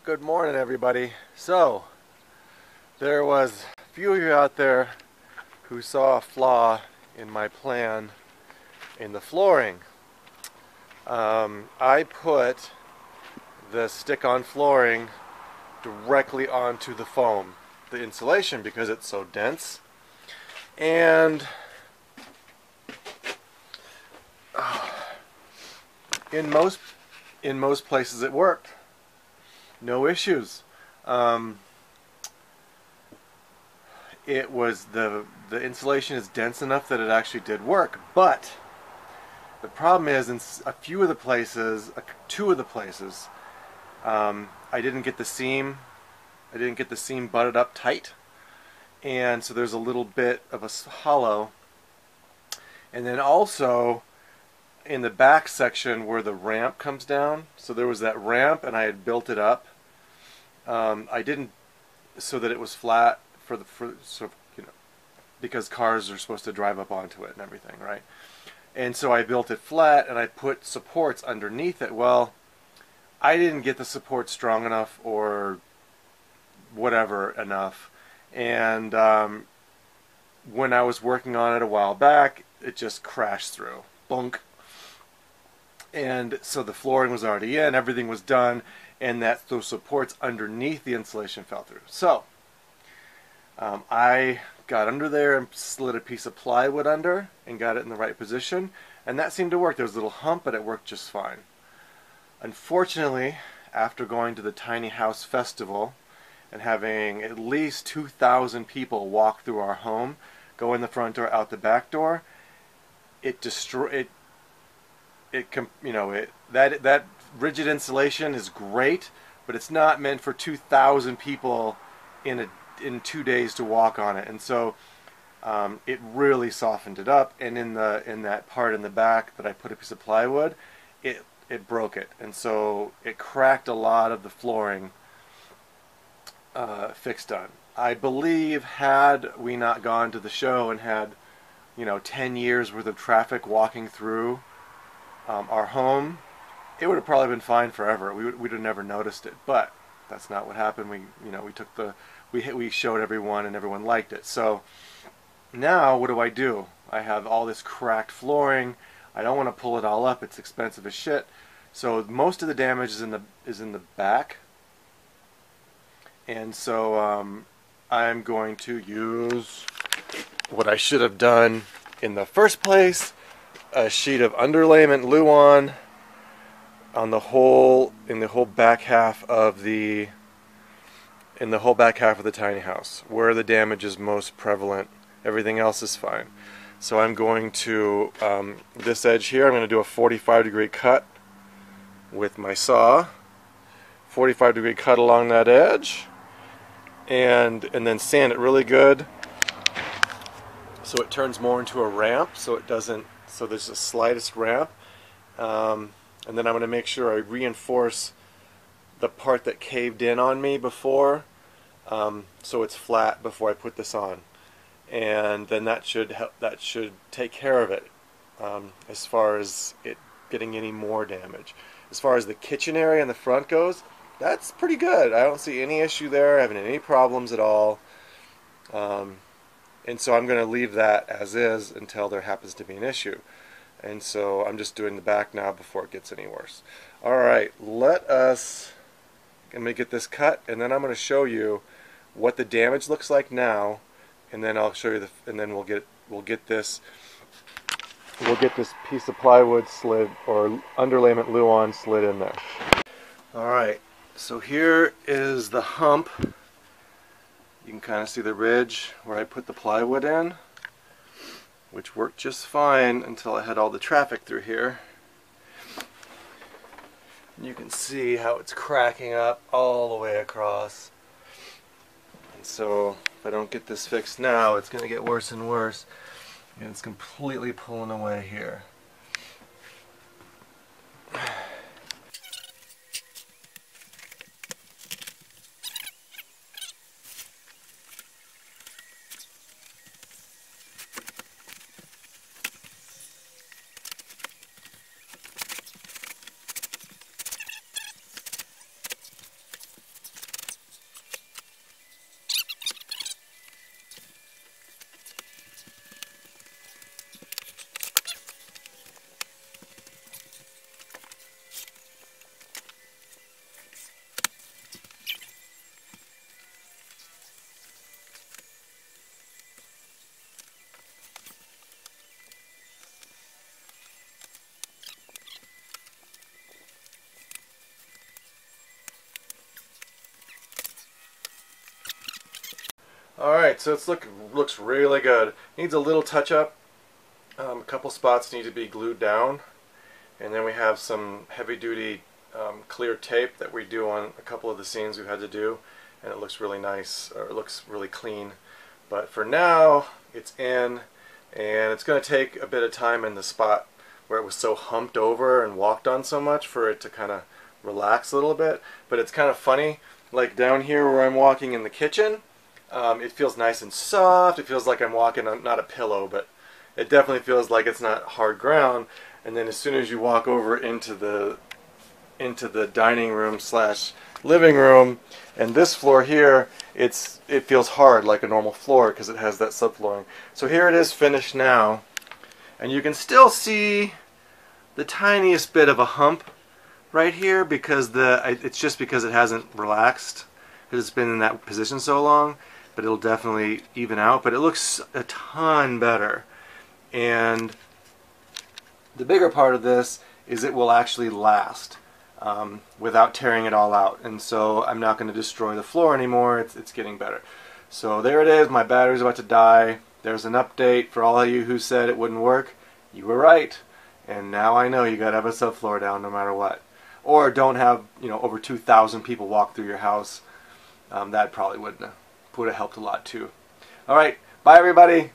Good morning, everybody. So, there was a few of you out there who saw a flaw in my plan in the flooring. I put the stick-on flooring directly onto the foam, the insulation, because it's so dense. And in most places it worked. No issues. It was the insulation is dense enough that it actually did work, but the problem is in a few of the places, two of the places, I didn't get the seam butted up tight, and so there's a little bit of a hollow. And then also in the back section where the ramp comes down, so there was that ramp and I had built it up. I didn't, so that it was flat for sort of, because cars are supposed to drive up onto it and everything, right? And so I built it flat and I put supports underneath it. Well, I didn't get the support strong enough or whatever enough, and when I was working on it a while back, it just crashed through, bunk. And so the flooring was already in, everything was done, and those supports underneath the insulation fell through. So I got under there and slid a piece of plywood under and got it in the right position, and that seemed to work. There was a little hump, but it worked just fine. Unfortunately, after going to the Tiny House Festival and having at least 2,000 people walk through our home, go in the front door, out the back door, that rigid insulation is great, but it's not meant for 2,000 people in 2 days to walk on it. And so it really softened it up, and in that part in the back that I put a piece of plywood, it broke it, and so it cracked a lot of the flooring fixed on. I believe had we not gone to the show and had 10 years worth of traffic walking through our home, it would have probably been fine forever. We'd have never noticed it, but that's not what happened. We showed everyone and everyone liked it. So now what do? I have all this cracked flooring. I don't want to pull it all up. It's expensive as shit. So most of the damage is in the back, and so I'm going to use what I should have done in the first place: a sheet of underlayment Luan on in the whole back half of the tiny house where the damage is most prevalent. Everything else is fine. So I'm going to this edge here, I'm going to do a 45-degree cut with my saw. 45-degree cut along that edge, and then sand it really good so it turns more into a ramp, so there's the slightest ramp. And then I'm going to make sure I reinforce the part that caved in on me before, so it's flat before I put this on. And then that should take care of it, as far as it getting any more damage. As far as the kitchen area in the front goes, that's pretty good. I don't see any issue there. I haven't had any problems at all. And so I'm going to leave that as is until there happens to be an issue. And so I'm just doing the back now before it gets any worse. Alright, let me get this cut, and then I'm going to show you what the damage looks like now, and then I'll show you and then we'll get this piece of plywood slid, or underlayment Luan slid in there. Alright, so here is the hump. You can kind of see the ridge where I put the plywood in, which worked just fine until I had all the traffic through here. You can see how it's cracking up all the way across. And so if I don't get this fixed now, it's going to get worse and worse. And it's completely pulling away here. Alright, so looks really good. Needs a little touch up. A couple spots need to be glued down. And then we have some heavy duty clear tape that we do on a couple of the scenes we've had to do. And it looks really nice, or it looks really clean. But for now, it's in. And it's going to take a bit of time in the spot where it was so humped over and walked on so much for it to kind of relax a little bit. But it's kind of funny, like down here where I'm walking in the kitchen, it feels nice and soft. It feels like I'm walking on, not a pillow, but it definitely feels like it's not hard ground. And then as soon as you walk over into the dining room slash living room, and this floor here, it feels hard like a normal floor because it has that subflooring. So here it is finished now, and you can still see the tiniest bit of a hump right here because it's just because it hasn't relaxed because it's been in that position so long, but it'll definitely even out. But it looks a ton better, and the bigger part of this is it will actually last without tearing it all out. And so I'm not going to destroy the floor anymore. It's getting better. So there it is. My battery's about to die. There's an update for all of you who said it wouldn't work. You were right. And now I know you got to have a subfloor down no matter what. Or don't have, over 2,000 people walk through your house. That probably would have helped a lot too. All right. Bye everybody.